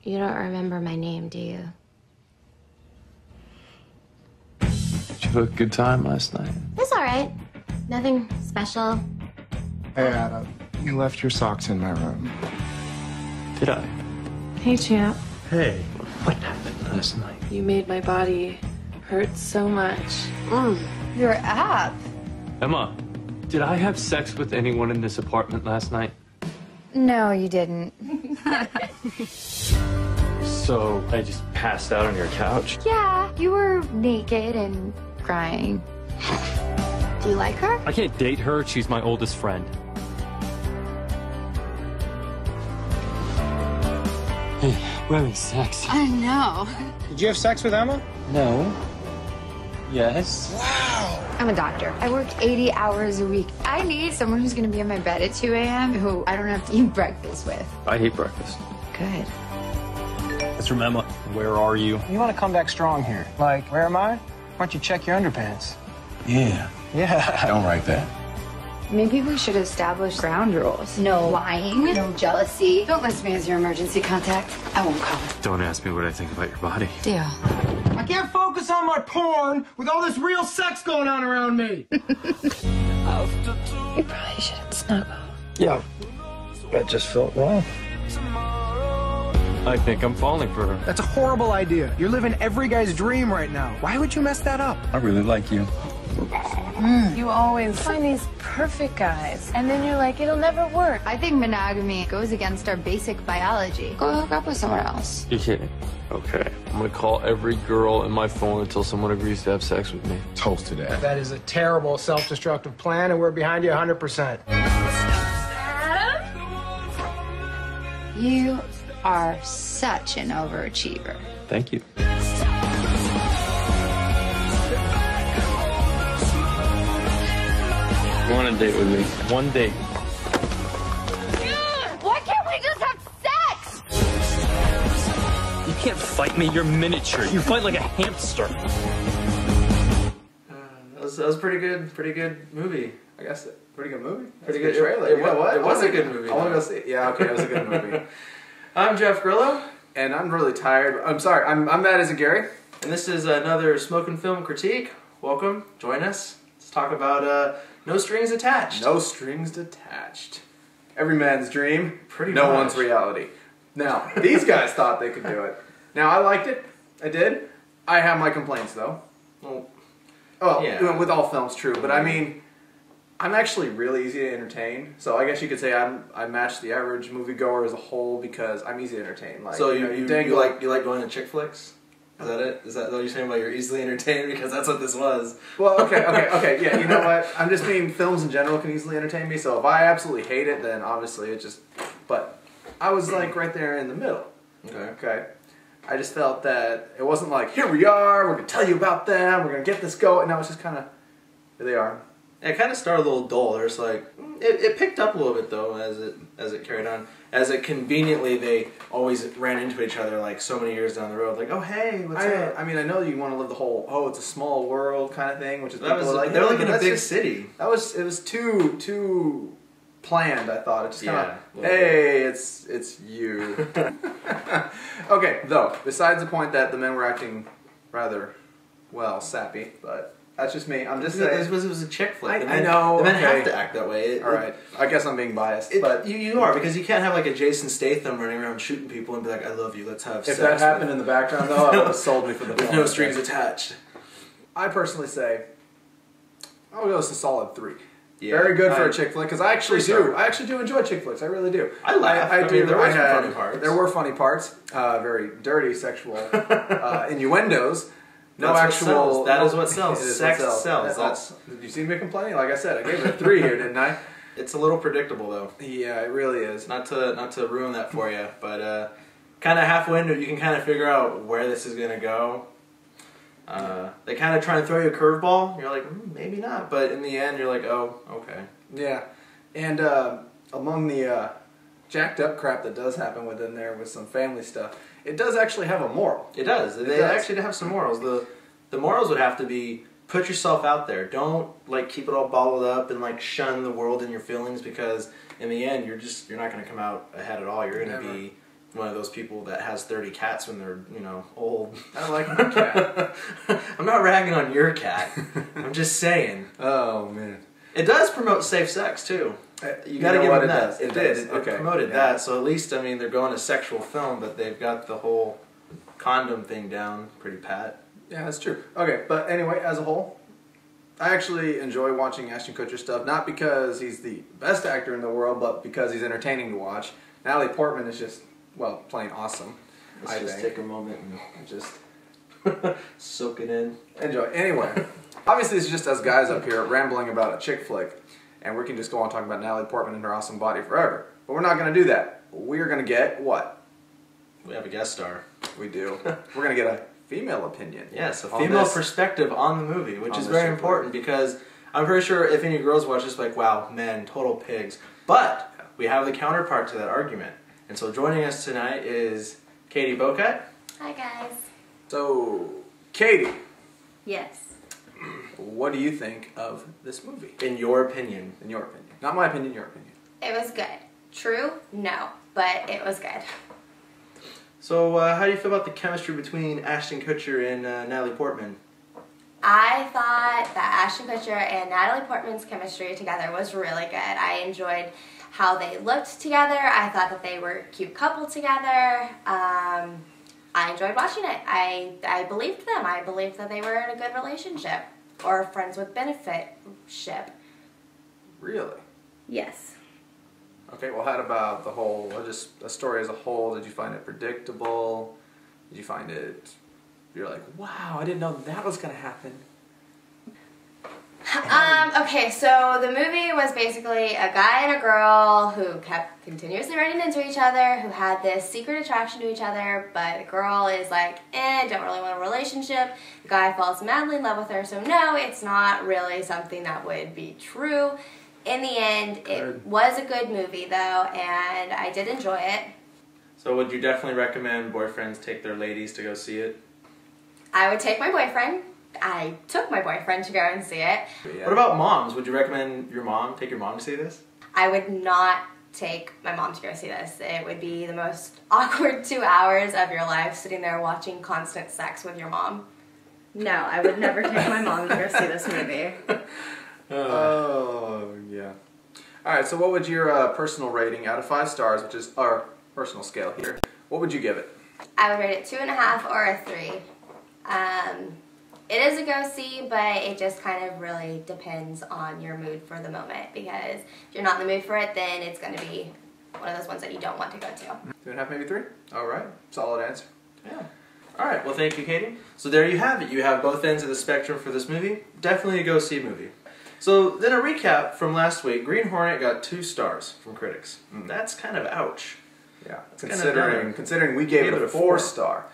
You don't remember my name, do you? Did you have a good time last night? It's all right. Nothing special. Hey, Adam. You left your socks in my room. Did I? Hey, champ. Hey. What happened last night? You made my body hurt so much. Your app. Emma, did I have sex with anyone in this apartment last night? No, you didn't. So I just passed out on your couch? Yeah, you were naked and crying. Do you like her? I can't date her. She's my oldest friend. Hey, we're having sex. I know. Did you have sex with Emma? No. Yes. I'm a doctor. I work 80 hours a week. I need someone who's going to be in my bed at 2 a.m. who I don't have to eat breakfast with. I hate breakfast. Good. That's from Emma. Where are you? You want to come back strong here. Like, where am I? Why don't you check your underpants? Yeah. Yeah. Don't write that. Maybe we should establish ground rules. No lying, no jealousy. Don't list me as your emergency contact. I won't call. Don't ask me what I think about your body. Deal. I can't focus on my porn with all this real sex going on around me. You probably shouldn't snuggle. Yeah. That just felt wrong. I think I'm falling for her. That's a horrible idea. You're living every guy's dream right now. Why would you mess that up? I really like you. You always find these perfect guys, and then you're like, it'll never work. I think monogamy goes against our basic biology. Go hook up with someone else. You're kidding. Okay. I'm gonna call every girl in my phone until someone agrees to have sex with me. Toast to that. That is a terrible self-destructive plan, and we're behind you 100%. You are such an overachiever. Thank you. You want a date with me? One date. Why can't we just have sex? You can't fight me. You're miniature. You fight like a hamster. That was pretty good. Pretty good movie. I guess. Pretty good movie. Pretty That's good a trailer. It, You know what? It was a good movie. I want to go see it. Yeah, okay, it was a good movie. I'm Jeff Grillo, And I'm really tired. I'm sorry. I'm Matt as a Gary. and this is another Smoking Film Critique. Welcome. Join us. Let's talk about No Strings Attached. No strings attached. Every man's dream. Pretty no much. one's reality. Now, these guys thought they could do it. Now, I liked it. I did. I have my complaints, though. Well, yeah. With all films, true. But I mean, I'm actually really easy to entertain. So I guess you could say I match the average moviegoer as a whole because I'm easy to entertain. Like, So you you like going to chick flicks? Is that it? Is that what you're saying about you're easily entertained? Because that's what this was. Well, okay. Yeah, you know what? I'm just mean films in general can easily entertain me. So if I absolutely hate it, then obviously it just. But I was like right there in the middle. Okay. I just felt that it wasn't like, here we are, we're gonna tell you about them, we're gonna get this going. No, it's just kind of, here they are. It kind of started a little dull. There's like it picked up a little bit though as it carried on. As it conveniently they always ran into each other like so many years down the road. Like, oh hey, what's up? I mean, I know you want to live the whole, it's a small world kind of thing, which is That was people are like, they're "Yeah, like but in a that's big just-" city. It was too planned. I thought it just kind Yeah, of, a little hey, it's you. Okay, though besides the point that the men were acting rather well sappy, but. That's just me. I'm just saying. It was a chick flick. I know. The men okay. have to act that way. All right. I guess I'm being biased, but you are, because you can't have like a Jason Statham running around shooting people and be like, I love you, let's have if sex. that happened in the background, though, it would have sold me for the with film. no strings attached. I personally say, I'll go with a solid 3. Yeah, Very good for a chick flick, because I actually do enjoy chick flicks. I really do. I laugh. I mean, there were some funny parts. There were funny parts. Very dirty sexual innuendos. No That's actual. what sells. That is what sells. It is Sex what sells. That's. Did you see me complaining? Like I said, I gave it a 3 here, didn't I? It's a little predictable though. Yeah, it really is. Not to ruin that for you, but kind of halfway into it, you can kind of figure out where this is gonna go. They kind of try and throw you a curveball. You're like, maybe not, but in the end, you're like, oh, okay. Yeah, and among the jacked up crap that does happen within there with some family stuff, it does actually have a moral. It does. They actually have some morals. The morals would have to be put yourself out there. Don't like keep it all bottled up and like shun the world and your feelings, because in the end you're not going to come out ahead at all. You're going to be one of those people that has 30 cats when they're, you know, old. I like my cat. I'm not ragging on your cat. I'm just saying. Oh, man. It does promote safe sex, too. You gotta know give what them it that. does. It does. did. It Okay. promoted Yeah. that, so at least, I mean, they're going a sexual film, but they've got the whole condom thing down pretty pat. Yeah, that's true. Okay, but anyway, as a whole, I actually enjoy watching Ashton Kutcher stuff, not because he's the best actor in the world, but because he's entertaining to watch. Natalie Portman is just, well, plain awesome. Let's just take a moment and just soak it in. Enjoy. Anyway, obviously it's just us guys up here rambling about a chick flick, and we can just go on talking about Natalie Portman and her awesome body forever. But we're not going to do that. We're going to get what? We have a guest star. We do. We're going to get a female opinion. Yes, a on female this. perspective on the movie, which On is this very chick important because I'm pretty sure if any girls watch this, like, wow, men, total pigs. But we have the counterpart to that argument. And so joining us tonight is Katie Bocat. Hi, guys. So, Katie, Yes. what do you think of this movie? In your opinion. In your opinion. Not my opinion, your opinion. It was good. True? No. But it was good. So how do you feel about the chemistry between Ashton Kutcher and Natalie Portman? I thought that Ashton Kutcher and Natalie Portman's chemistry together was really good. I enjoyed how they looked together. I thought that they were a cute couple together. I enjoyed watching it. I believed them. I believed that they were in a good relationship or friends with benefit ship. Really? Yes. Okay, well, how about the whole, just a story as a whole? Did you find it predictable? Did you find it, you're like, wow, I didn't know that was going to happen? Okay, so the movie was basically a guy and a girl who kept continuously running into each other, who had this secret attraction to each other, but the girl is like, don't really want a relationship. The guy falls madly in love with her, so no, it's not really something that would be true. In the end, it was a good movie, though, and I did enjoy it. So would you definitely recommend boyfriends take their ladies to go see it? I would take my boyfriend. I took my boyfriend to go and see it. Yeah. What about moms? Would you recommend take your mom to see this? I would not take my mom to go see this. It would be the most awkward 2 hours of your life sitting there watching constant sex with your mom. No, I would never take my mom to go see this movie. Oh, yeah. Alright, so what would your personal rating out of 5 stars, which is our personal scale here, what would you give it? I would rate it 2.5 or a 3. It is a go-see, but it just kind of really depends on your mood for the moment, because if you're not in the mood for it, then it's going to be one of those ones that you don't want to go to. 2.5, maybe 3? Alright, solid answer. Yeah. Alright, well thank you, Katie. So there you have it. You have both ends of the spectrum for this movie. Definitely a go-see movie. So then a recap from last week. Green Hornet got 2 stars from critics. That's kind of ouch. Yeah, kinda considering we gave it a 4-star.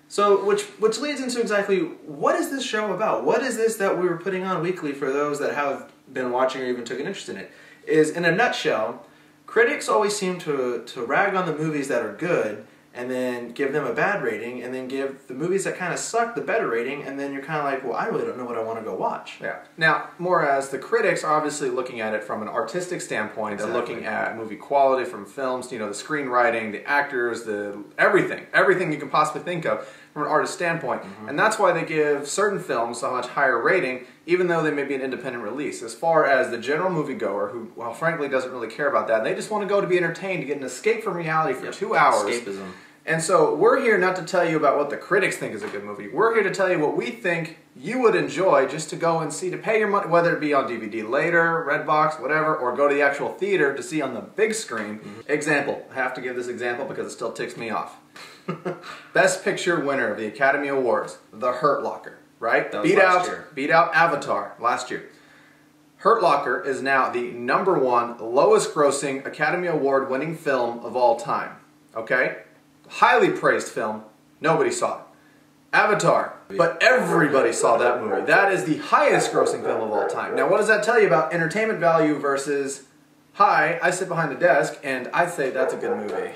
So, which leads into exactly, what is this show about? What is this that we were putting on weekly for those that have been watching or even took an interest in it? Is, in a nutshell, critics always seem to rag on the movies that are good and then give them a bad rating, and then give the movies that kind of suck the better rating, and then you're kind of like, well, I really don't know what I want to go watch. Yeah. Now, more as the critics are obviously looking at it from an artistic standpoint. Exactly. They're looking at movie quality from films, you know, the screenwriting, the actors, the everything you can possibly think of from an artist standpoint. And that's why they give certain films a much higher rating, even though they may be an independent release. As far as the general moviegoer, who, well, frankly, doesn't really care about that, they just want to go to be entertained, to get an escape from reality for 2 hours. Escapism. And so we're here not to tell you about what the critics think is a good movie. We're here to tell you what we think you would enjoy just to go and see, to pay your money, whether it be on DVD later, Redbox, whatever, or go to the actual theater to see on the big screen. Example. I have to give this example because it still ticks me off. Best Picture winner of the Academy Awards, The Hurt Locker, right? That was last year. Beat out Avatar last year. Hurt Locker is now the #1 lowest grossing Academy Award winning film of all time. Okay? Highly praised film. Nobody saw it. Avatar. But everybody saw that movie. That is the highest grossing film of all time. Now what does that tell you about entertainment value versus, hi, I sit behind the desk and I say that's a good movie.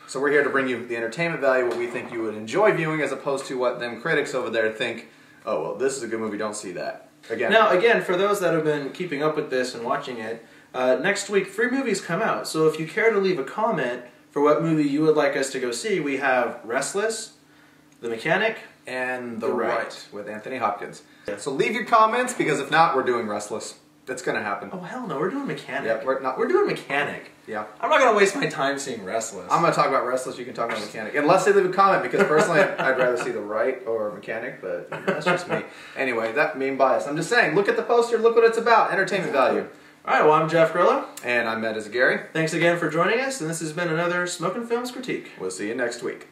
So we're here to bring you the entertainment value, what we think you would enjoy viewing, as opposed to what them critics over there think, oh, well, this is a good movie, don't see that. Now, again, for those that have been keeping up with this and watching it, next week 3 movies come out. So if you care to leave a comment for what movie you would like us to go see, we have Restless, The Mechanic, and The The Right Right with Anthony Hopkins. So leave your comments, because if not, we're doing Restless. That's gonna happen. Oh hell no, we're doing Mechanic. Yep, we're doing Mechanic. Yeah. I'm not gonna waste my time seeing Restless. I'm gonna talk about Restless. You can talk about Mechanic, unless they leave a comment. Because personally, I'd rather see The Right or Mechanic. But that's just me. Anyway, that mean bias. I'm just saying. Look at the poster. Look what it's about. Entertainment value. All right. Well, I'm Jeff Grillo, And I'm Ed as Gary. Thanks again for joining us, and this has been another Smoking Films Critique. We'll see you next week.